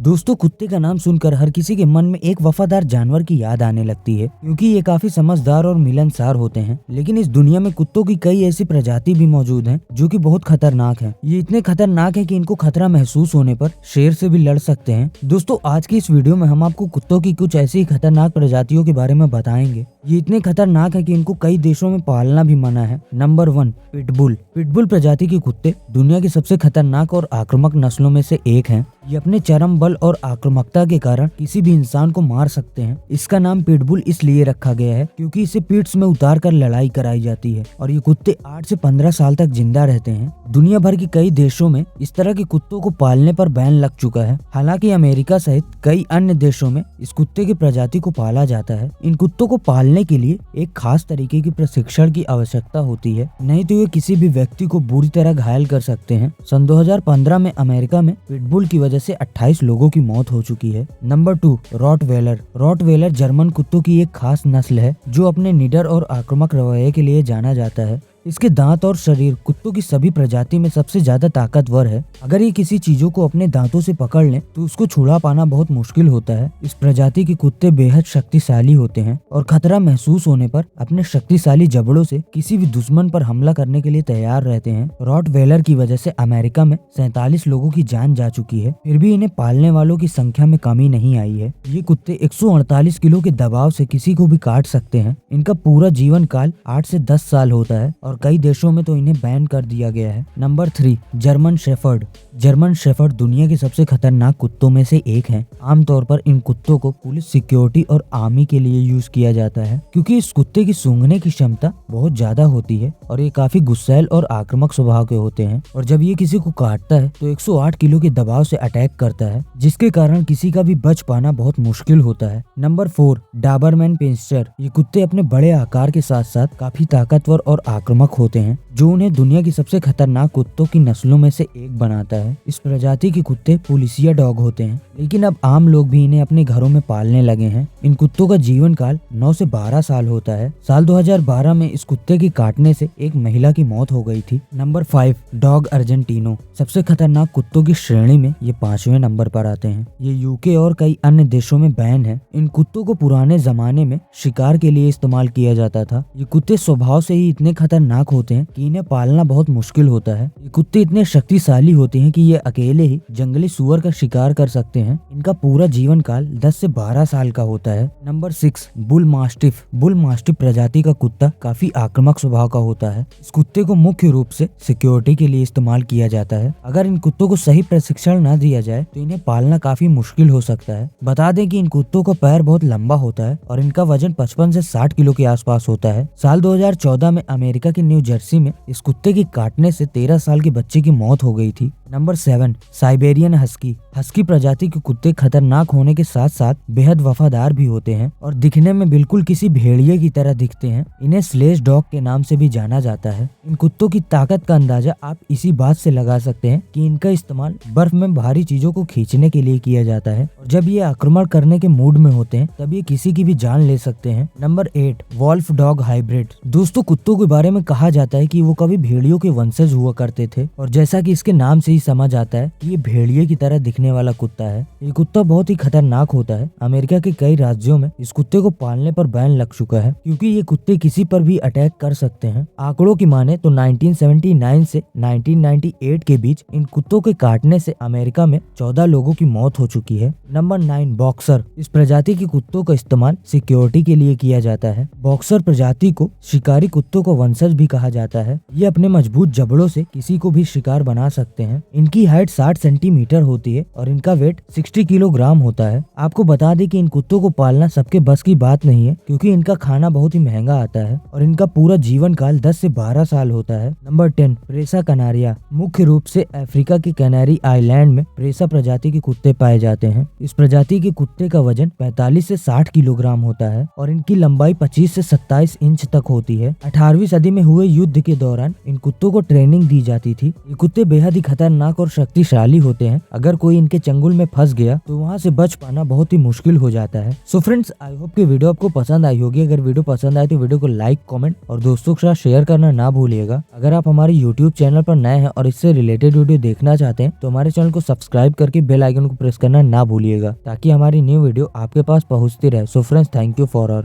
दोस्तों, कुत्ते का नाम सुनकर हर किसी के मन में एक वफादार जानवर की याद आने लगती है, क्योंकि ये काफी समझदार और मिलनसार होते हैं। लेकिन इस दुनिया में कुत्तों की कई ऐसी प्रजाति भी मौजूद हैं जो कि बहुत खतरनाक हैं। ये इतने खतरनाक हैं कि इनको खतरा महसूस होने पर शेर से भी लड़ सकते हैं। दोस्तों, आज की इस वीडियो में हम आपको कुत्तों की कुछ ऐसी खतरनाक प्रजातियों के बारे में बताएंगे। ये इतने खतरनाक है कि इनको कई देशों में पालना भी मना है। Number 1, pitbull. पिटबुल प्रजाति के कुत्ते दुनिया की सबसे खतरनाक और आक्रामक नस्लों में से एक हैं। ये अपने चरम बल और आक्रामकता के कारण किसी भी इंसान को मार सकते हैं। इसका नाम पिटबुल इसलिए रखा गया है क्योंकि इसे पीठ में उतार कर लड़ाई कराई जाती है और ये कुत्ते 8 से 15 साल तक जिंदा रहते हैं। दुनिया भर के कई देशों में इस तरह के कुत्तों को पालने पर बैन लग चुका है। हालांकि अमेरिका सहित कई अन्य देशों में इस कुत्ते की प्रजाति को पाला जाता है। इन कुत्तों को पालने के लिए एक खास तरीके की प्रशिक्षण की आवश्यकता होती है, नहीं तो ये किसी भी व्यक्ति को बुरी तरह घायल कर सकते हैं। सन 2015 में अमेरिका में पिटबुल की वजह से 28 लोगों की मौत हो चुकी है। Number 2, Rottweiler. रॉटवेलर जर्मन कुत्तों की एक खास नस्ल है जो अपने निडर और आक्रामक रवैये के लिए जाना जाता है। इसके दांत और शरीर कुत्तों की सभी प्रजाति में सबसे ज्यादा ताकतवर है। अगर ये किसी चीजों को अपने दांतों से पकड़ लें तो उसको छुड़ा पाना बहुत मुश्किल होता है। इस प्रजाति के कुत्ते बेहद शक्तिशाली होते हैं और खतरा महसूस होने पर अपने शक्तिशाली जबड़ों से किसी भी दुश्मन पर हमला करने के लिए तैयार रहते हैं। रॉटवेलर की वजह से अमेरिका में 47 लोगों की जान जा चुकी है, फिर भी इन्हें पालने वालों की संख्या में कमी नहीं आई है। ये कुत्ते 148 किलो के दबाव से किसी को भी काट सकते हैं। इनका पूरा जीवन काल 8 से 10 साल होता है और कई देशों में तो इन्हें बैन कर दिया गया है। Number 3, German shepherd. German shepherd दुनिया के सबसे खतरनाक कुत्तों में से एक है। आमतौर पर इन कुत्तों को पुलिस, सिक्योरिटी और आर्मी के लिए यूज किया जाता है क्योंकि इस कुत्ते की सूंघने की क्षमता बहुत ज्यादा होती है और ये काफी गुस्सैल और आक्रामक स्वभाव के होते हैं। और जब ये किसी को काटता है तो 108 किलो के दबाव से अटैक करता है, जिसके कारण किसी का भी बच पाना बहुत मुश्किल होता है। Number 4, Doberman pinscher. ये कुत्ते अपने बड़े आकार के साथ साथ काफी ताकतवर और आक्रामक होते हैं, जो उन्हें दुनिया की सबसे खतरनाक कुत्तों की नस्लों में से एक बनाता है। इस प्रजाति के कुत्ते पुलिसिया डॉग होते हैं, लेकिन अब आम लोग भी इन्हें अपने घरों में पालने लगे हैं। इन कुत्तों का जीवन काल 9 से 12 साल होता है। साल 2012 में इस कुत्ते के काटने से एक महिला की मौत हो गई थी। Number 5, dog Argentino. सबसे खतरनाक कुत्तों की श्रेणी में ये 5वें नंबर पर आते हैं। ये यूके और कई अन्य देशों में बैन है। इन कुत्तों को पुराने जमाने में शिकार के लिए इस्तेमाल किया जाता था। ये कुत्ते स्वभाव से ही इतने खतरनाक होते हैं कि इन्हें पालना बहुत मुश्किल होता है। ये कुत्ते इतने शक्तिशाली होते हैं कि ये अकेले ही जंगली सुअर का शिकार कर सकते हैं। इनका पूरा जीवन काल 10 से 12 साल का होता है। Number 6, bull mastiff. Bull mastiff प्रजाति का कुत्ता काफी आक्रामक स्वभाव का होता है। इस कुत्ते को मुख्य रूप से सिक्योरिटी के लिए इस्तेमाल किया जाता है। अगर इन कुत्तों को सही प्रशिक्षण न दिया जाए तो इन्हें पालना काफी मुश्किल हो सकता है। बता दें कि इन कुत्तों का पैर बहुत लंबा होता है और इनका वजन 55 से 60 किलो के आसपास होता है। साल 2014 में अमेरिका के न्यू जर्सी में इस कुत्ते के काटने से 13 साल के बच्चे की मौत हो गई थी। Number 7, Siberian husky. हस्की प्रजाति के कुत्ते खतरनाक होने के साथ साथ बेहद वफादार भी होते हैं और दिखने में बिल्कुल किसी भेड़िए की तरह दिखते हैं। इन्हें स्लेज डॉग के नाम से भी जाना जाता है। इन कुत्तों की ताकत का अंदाजा आप इसी बात से लगा सकते हैं कि इनका इस्तेमाल बर्फ में भारी चीजों को खींचने के लिए किया जाता है और जब ये आक्रमण करने के मूड में होते हैं तब ये किसी की भी जान ले सकते हैं। Number 8, wolf dog hybrid. दोस्तों, कुत्तों के बारे में कहा जाता है कि वो कभी भेड़ियों के वंशज हुआ करते थे और जैसा कि इसके नाम से ही समझ आता है कि ये भेड़िए की तरह दिखने वाला कुत्ता है। ये कुत्ता बहुत ही खतरनाक होता है। अमेरिका के कई राज्यों में इस कुत्ते को पालने पर बैन लग चुका है क्योंकि ये कुत्ते किसी पर भी अटैक कर सकते हैं। आंकड़ों की माने तो 1979 से 1998 के बीच इन कुत्तों के काटने से अमेरिका में 14 लोगों की मौत हो चुकी है। Number 9, boxer. इस प्रजाति के कुत्तों का इस्तेमाल सिक्योरिटी के लिए किया जाता है। बॉक्सर प्रजाति को शिकारी कुत्तों का वंशज भी कहा जाता है। ये अपने मजबूत जबड़ों से किसी को भी शिकार बना सकते हैं। इनकी हाइट 60 सेंटीमीटर होती है और इनका वेट 60 किलोग्राम होता है। आपको बता दें कि इन कुत्तों को पालना सबके बस की बात नहीं है क्योंकि इनका खाना बहुत ही महंगा आता है और इनका पूरा जीवन काल 10 से 12 साल होता है। नंबर 10, प्रेसा कनारिया। मुख्य रूप से अफ्रीका के कैनरी आइलैंड में प्रेसा प्रजाति के कुत्ते पाए जाते हैं। इस प्रजाति के कुत्ते का वजन 45 से 60 किलोग्राम होता है और इनकी लंबाई 25 से 27 इंच तक होती है। 18वीं सदी में हुए युद्ध के दौरान इन कुत्तों को ट्रेनिंग दी जाती थी। ये कुत्ते बेहद ही खतरनाक और शक्तिशाली होते हैं। अगर कोई इनके चंगुल में फंस फंस गया तो वहाँ से बच पाना बहुत ही मुश्किल हो जाता है। सो फ्रेंड्स, आई होप कि वीडियो आपको पसंद आई होगी। अगर वीडियो पसंद आए तो वीडियो को लाइक, कमेंट और दोस्तों के साथ शेयर करना ना भूलिएगा। अगर आप हमारे यूट्यूब चैनल पर नए हैं और इससे रिलेटेड वीडियो देखना चाहते हैं तो हमारे चैनल को सब्सक्राइब करके बेल आइकन को प्रेस करना ना भूलिएगा, ताकि हमारी न्यू वीडियो आपके पास पहुंचती रहे। So friends, thank you for all.